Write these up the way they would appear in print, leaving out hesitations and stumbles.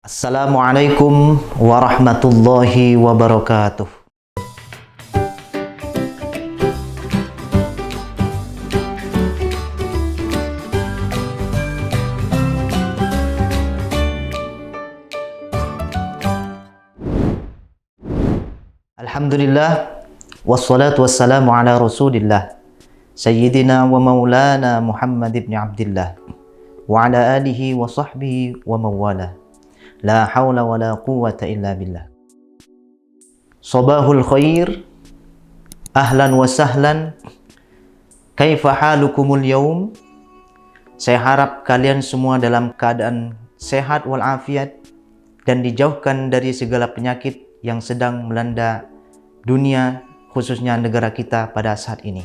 Assalamualaikum warahmatullahi wabarakatuh. Alhamdulillah, wassalatu wassalamu ala rasulillah, Sayyidina wa maulana Muhammad ibn Abdillah, wa ala alihi wa sahbihi wa mawala. La hawla wa la quwwata illa billah. Sabahul khair, ahlan wa sahlan, kaifa halukumul yawm. Saya harap kalian semua dalam keadaan sehat walafiat dan dijauhkan dari segala penyakit yang sedang melanda dunia, khususnya negara kita pada saat ini.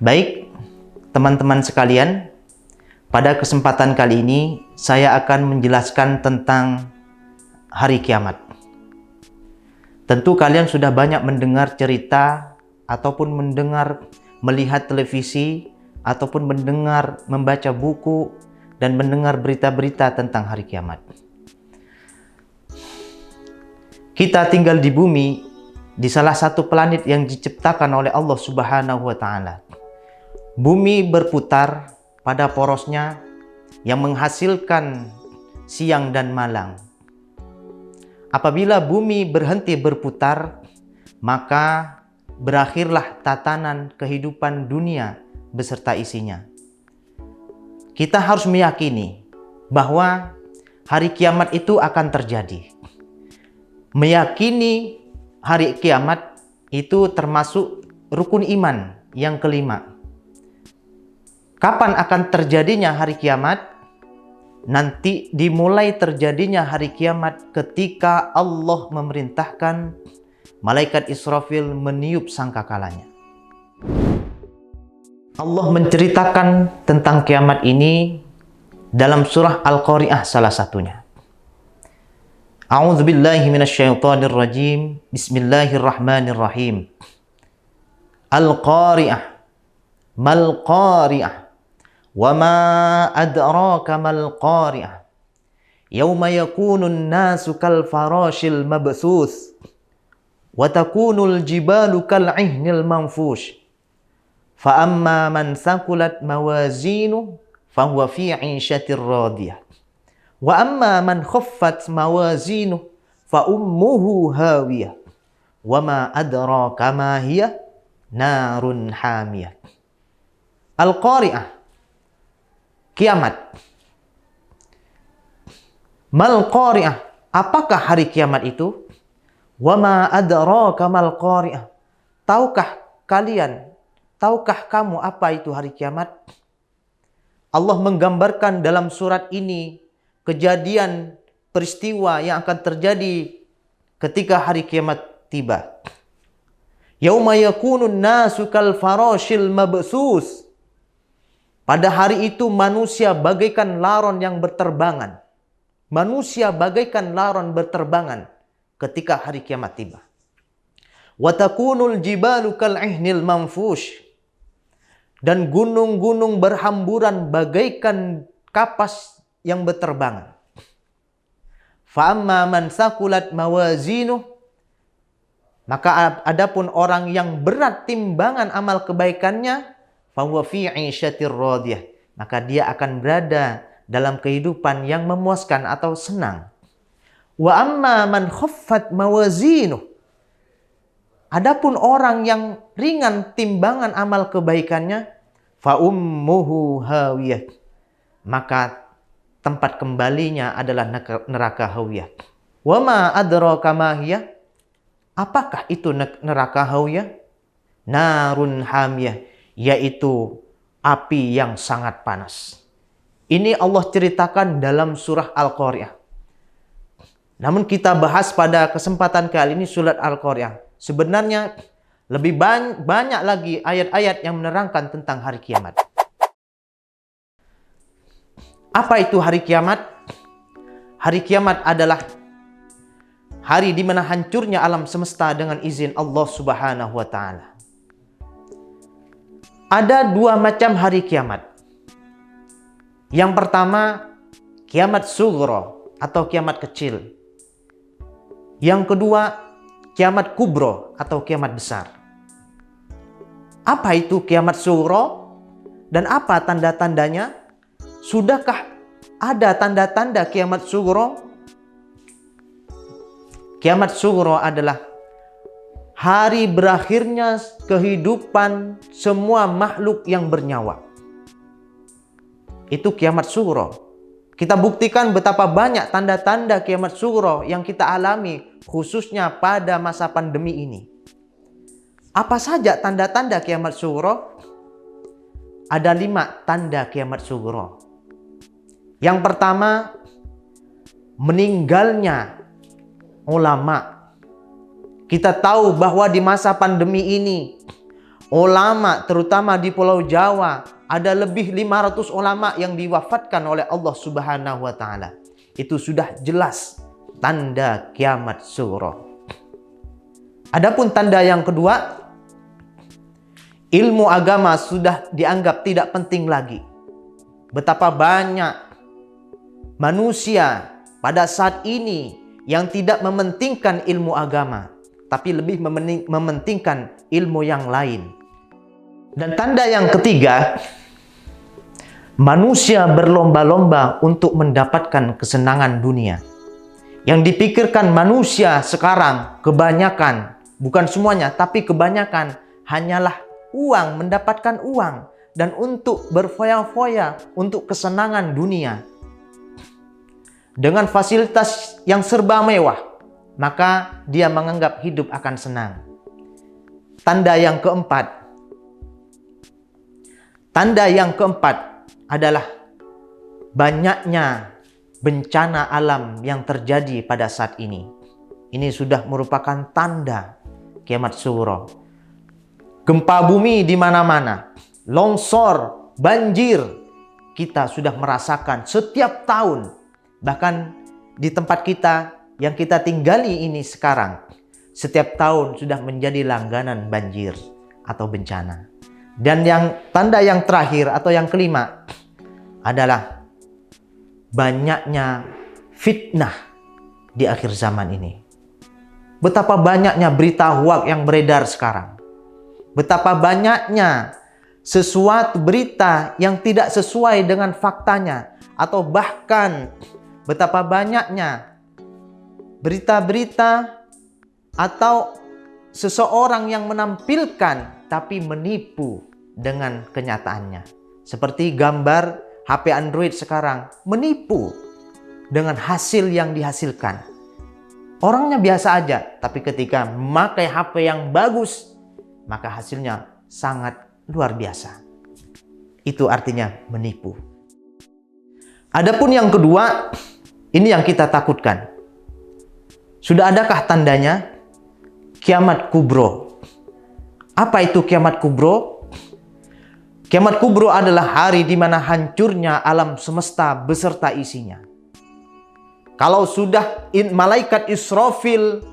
Baik, teman-teman sekalian, pada kesempatan kali ini saya akan menjelaskan tentang hari kiamat. Tentu kalian sudah banyak mendengar cerita ataupun melihat televisi ataupun membaca buku dan mendengar berita-berita tentang hari kiamat. Kita tinggal di bumi, di salah satu planet yang diciptakan oleh Allah Subhanahu wa Ta'ala. Bumi berputar pada porosnya yang menghasilkan siang dan malam. Apabila bumi berhenti berputar, maka berakhirlah tatanan kehidupan dunia beserta isinya. Kita harus meyakini bahwa hari kiamat itu akan terjadi. Meyakini hari kiamat itu termasuk rukun iman yang kelima. Kapan akan terjadinya hari kiamat? Nanti dimulai terjadinya hari kiamat ketika Allah memerintahkan malaikat Israfil meniup sangkakalanya. Allah menceritakan tentang kiamat ini dalam surah Al-Qari'ah salah satunya. A'udzubillahi minasyaitonirrajim. Bismillahirrahmanirrahim. Al-Qari'ah. Mal Qari'ah. Wa ma adraka mal Qari'ah. Yauma yakunun nasu kal farashil mabthus. Wa takunul jibalu kal ihnil manfush. Fa amma man sakulat mawazinu fahuwa fi 'ishatir radiyah. Wa amma man khaffat mawazinu fa ummuhu hawiyah. Wa ma adraka ma hiya narun hamiyah. Al-Qari'ah, kiamat. Mal Qari'ah, apakah hari kiamat itu? Wa ma adraka mal Qari'ah. Tahukah kamu apa itu hari kiamat? Allah menggambarkan dalam surat ini kejadian peristiwa yang akan terjadi ketika hari kiamat tiba. Yauma yakunun nasu kal farashil mabthus. Pada hari itu manusia bagaikan laron yang berterbangan. Manusia bagaikan laron berterbangan ketika hari kiamat tiba. Wa takunul jibalu kal ihnil manfush. Dan gunung-gunung berhamburan bagaikan kapas yang berterbangan. Fa amma man sakulat mawazinuh. Maka adapun orang yang berat timbangan amal kebaikannya, fahuwa fi 'ishatir radiyah, maka dia akan berada dalam kehidupan yang memuaskan atau senang. Wa amma man khaffat mawazinuh. Adapun orang yang ringan timbangan amal kebaikannya, fa ummuhu hawiyah, maka tempat kembalinya adalah neraka hawiyah. Wa ma adraka ma hiya. Apakah itu neraka hawiyah? Narun hamiyah, yaitu api yang sangat panas. Ini Allah ceritakan dalam surah Al-Qari'ah. Namun kita bahas pada kesempatan kali ini surat Al-Qari'ah. Sebenarnya lebih banyak lagi ayat-ayat yang menerangkan tentang hari kiamat. Apa itu hari kiamat? Hari kiamat adalah hari di mana hancurnya alam semesta dengan izin Allah Subhanahu wa Ta'ala. Ada dua macam hari kiamat. Yang pertama, kiamat sughra atau kiamat kecil. Yang kedua, kiamat kubro atau kiamat besar. Apa itu kiamat sughra dan apa tanda-tandanya? Sudahkah ada tanda-tanda kiamat sughra? Kiamat sughra adalah hari berakhirnya kehidupan semua makhluk yang bernyawa. Itu kiamat sughra. Kita buktikan betapa banyak tanda-tanda kiamat sughra yang kita alami, khususnya pada masa pandemi ini. Apa saja tanda-tanda kiamat sughra? Ada 5 tanda kiamat sughra. Yang pertama, meninggalnya ulama. Kita tahu bahwa di masa pandemi ini, ulama terutama di Pulau Jawa, ada lebih 500 ulama yang diwafatkan oleh Allah Subhanahu wa Ta'ala. Itu sudah jelas tanda kiamat sughra. Adapun tanda yang kedua, ilmu agama sudah dianggap tidak penting lagi. Betapa banyak manusia pada saat ini yang tidak mementingkan ilmu agama, tapi lebih mementingkan ilmu yang lain. Dan tanda yang ketiga, manusia berlomba-lomba untuk mendapatkan kesenangan dunia. Yang dipikirkan manusia sekarang kebanyakan, bukan semuanya, tapi kebanyakan hanyalah uang, mendapatkan uang, dan untuk berfoya-foya untuk kesenangan dunia. Dengan fasilitas yang serba mewah, maka dia menganggap hidup akan senang. Tanda yang keempat adalah banyaknya bencana alam yang terjadi pada saat ini. Ini sudah merupakan tanda kiamat sughra. Gempa bumi di mana-mana, longsor, banjir, kita sudah merasakan setiap tahun. Bahkan di tempat kita yang kita tinggali ini sekarang, setiap tahun sudah menjadi langganan banjir atau bencana. Dan tanda yang terakhir atau yang kelima adalah banyaknya fitnah di akhir zaman ini. Betapa banyaknya berita hoaks yang beredar sekarang. Betapa banyaknya sesuatu berita yang tidak sesuai dengan faktanya, atau bahkan betapa banyaknya berita-berita atau seseorang yang menampilkan tapi menipu dengan kenyataannya. Seperti gambar HP Android sekarang, menipu dengan hasil yang dihasilkan. Orangnya biasa aja, tapi ketika memakai HP yang bagus, maka hasilnya sangat luar biasa. Itu artinya menipu. Adapun yang kedua, ini yang kita takutkan. Sudah adakah tandanya? Kiamat kubro. Apa itu kiamat kubro? Kiamat kubro adalah hari di mana hancurnya alam semesta beserta isinya. Kalau sudah malaikat Israfil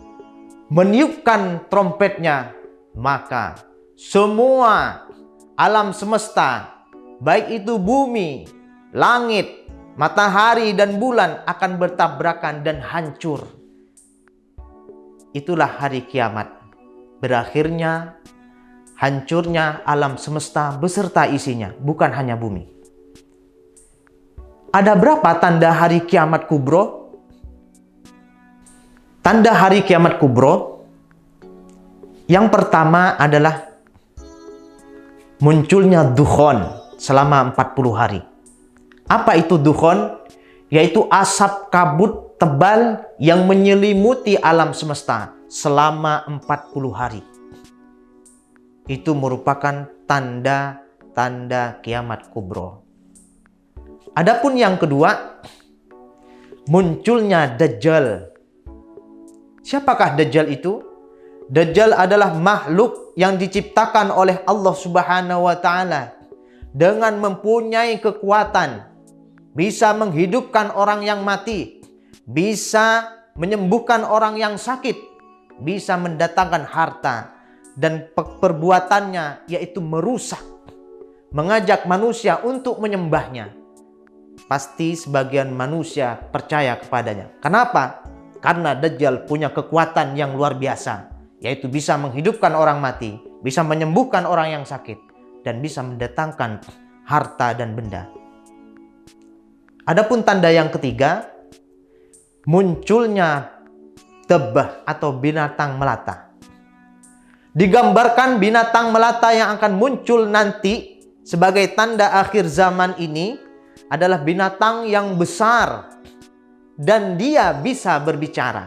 meniupkan trompetnya, maka semua alam semesta, baik itu bumi, langit, matahari, dan bulan akan bertabrakan dan hancur. Itulah hari kiamat. Berakhirnya hancurnya alam semesta beserta isinya, bukan hanya bumi. Ada berapa tanda hari kiamat kubro? Tanda hari kiamat kubro yang pertama adalah munculnya dukhon selama 40 hari. Apa itu dukhon? Yaitu asap kabut tebal yang menyelimuti alam semesta selama 40 hari. Itu merupakan tanda-tanda kiamat kubro. Adapun yang kedua, munculnya Dajjal. Siapakah Dajjal itu? Dajjal adalah makhluk yang diciptakan oleh Allah Subhanahu wa Ta'ala dengan mempunyai kekuatan, bisa menghidupkan orang yang mati, bisa menyembuhkan orang yang sakit, bisa mendatangkan harta, dan perbuatannya yaitu merusak, mengajak manusia untuk menyembahnya. pasti sebagian manusia percaya kepadanya. Kenapa? Karena Dajjal punya kekuatan yang luar biasa, yaitu bisa menghidupkan orang mati, bisa menyembuhkan orang yang sakit, dan bisa mendatangkan harta dan benda. Adapun tanda yang ketiga, munculnya tebah atau binatang melata. Digambarkan binatang melata yang akan muncul nanti sebagai tanda akhir zaman ini adalah binatang yang besar dan dia bisa berbicara.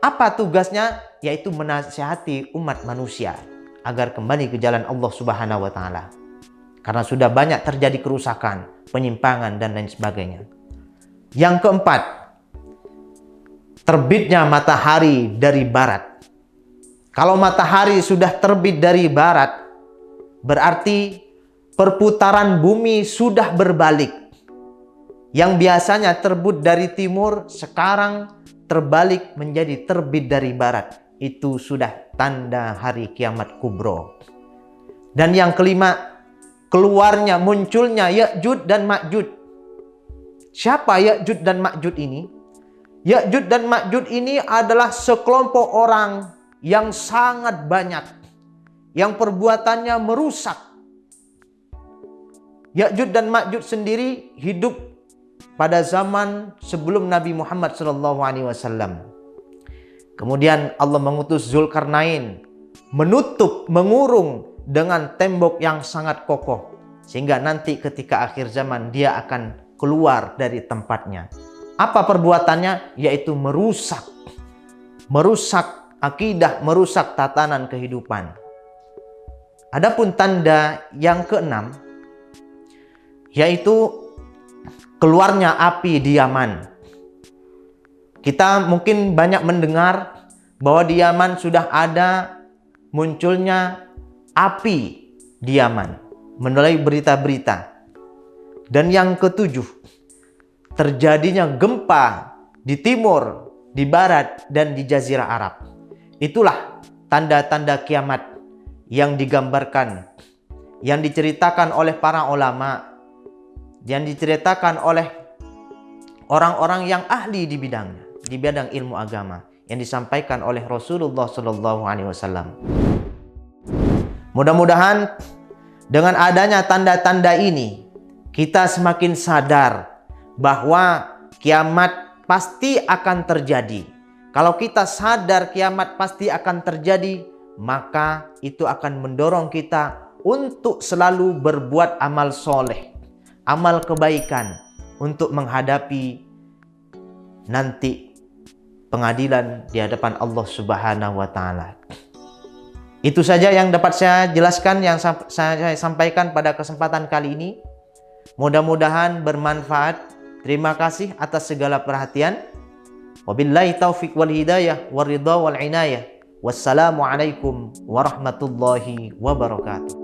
Apa tugasnya? Yaitu menasihati umat manusia agar kembali ke jalan Allah Subhanahu wa taala. Karena sudah banyak terjadi kerusakan, penyimpangan dan lain sebagainya. Yang keempat, terbitnya matahari dari barat. Kalau matahari sudah terbit dari barat, berarti perputaran bumi sudah berbalik. Yang biasanya terbit dari timur, sekarang terbalik menjadi terbit dari barat. Itu sudah tanda hari kiamat kubro. Dan yang kelima, keluarnya, munculnya Ya'juj dan Ma'juj. Siapa Ya'juj dan Ma'juj ini? Ya'juj dan Ma'juj ini adalah sekelompok orang yang sangat banyak, yang perbuatannya merusak. Ya'juj dan Ma'juj sendiri hidup pada zaman sebelum Nabi Muhammad SAW. Kemudian Allah mengutus Zulkarnain menutup, mengurung dengan tembok yang sangat kokoh, sehingga nanti ketika akhir zaman dia akan keluar dari tempatnya. Apa perbuatannya? Yaitu merusak akidah, merusak tatanan kehidupan. Adapun tanda yang keenam, yaitu keluarnya api di Yaman. Kita mungkin banyak mendengar bahwa di Yaman sudah ada munculnya api di Yaman melalui berita-berita. Dan yang ketujuh, terjadinya gempa di timur, di barat, dan di Jazirah Arab. Itulah tanda-tanda kiamat yang digambarkan, yang diceritakan oleh para ulama, yang diceritakan oleh orang-orang yang ahli di bidangnya, di bidang ilmu agama, yang disampaikan oleh Rasulullah SAW. Mudah-mudahan dengan adanya tanda-tanda ini, kita semakin sadar bahwa kiamat pasti akan terjadi. Kalau kita sadar kiamat pasti akan terjadi, maka itu akan mendorong kita untuk selalu berbuat amal soleh, amal kebaikan, untuk menghadapi nanti pengadilan di hadapan Allah Subhanahu wa taala. Itu saja yang dapat saya jelaskan, yang saya sampaikan pada kesempatan kali ini. Mudah-mudahan bermanfaat. Terima kasih atas segala perhatian. Wabillahi taufiq wal hidayah waridha wal inayah. Wassalamualaikum warahmatullahi wabarakatuh.